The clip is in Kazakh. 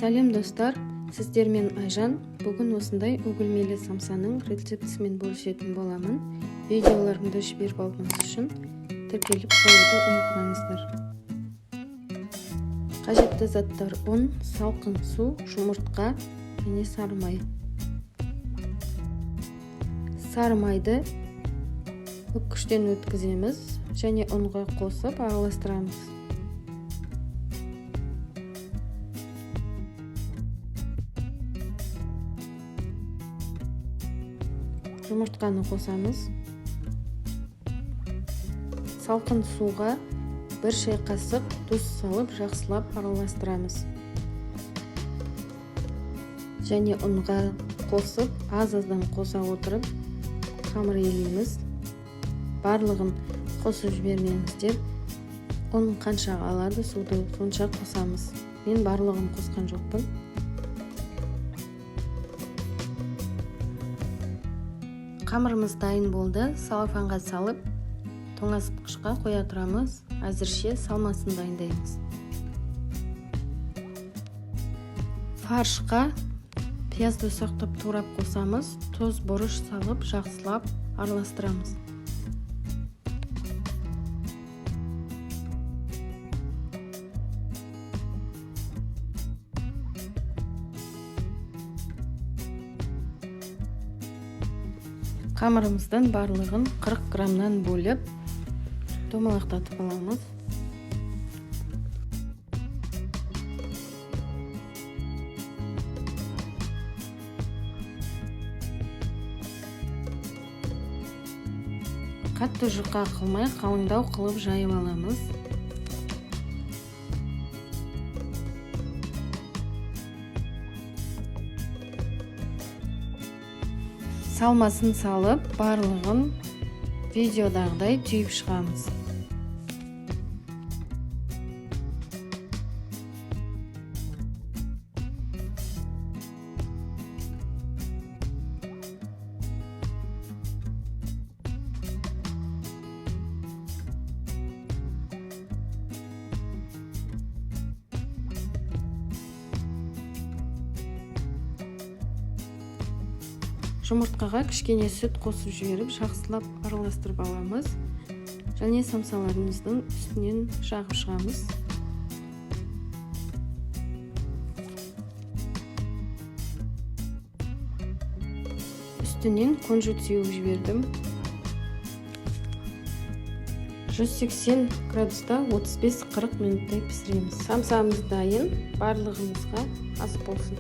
Сәлем достар, сіздермен Айжан. Бүгін осындай өгілмелі самсаның рецептісімен бөлісетін боламын. Видеоларымды жіберіп алғаныңыз үшін тіркеліп қоюды ұмытпаңыздар. Қажетті заттар: ұн, салқын су, жұмыртқа және сары май. Сары майды үккіштен өткіземіз және ұнға қосып араластырамыз. Жұмыртқаны қосамыз. Салқын суға 1 шай қасық тұз салып жақсылап араластырамыз. Және ұнға қосып, аз-аздан қоса отырып, қамыр елейміз. Барлығын қосып жібермеңіздер. Ұн қанша алады, суды сонша қосамыз. Мен барлығын қосқан жоқпын. Қамырымыз дайын болды. Салафанға салып, тоңазытқышқа қоя тұрамыз. Әзірше салмасын дайындаймыз. Фаршқа пиязды ұсақтап турап қосамыз. Тұз, бұрыш салып, жақсылап араластырамыз. Қамырымыздан барлығын 40 граммнан бөліп, домалақтатып аламыз. Қатты жұқа қылмай, қалыңдау қылып жайып аламыз. Салмасын салып, барлығын видеодағыдай түйіп шығамыз. Жұмыртқаға кішкене сүт қосып жіберіп, жақсылап араластырып аламыз. Және самсаларымыздың үстінен жағып шығамыз. Үстінен күнжіт сеуіп жібердім. 180 градуста 35-40 минуттай пісіреміз. Самсамыз дайын, барлығымызға ас болсын.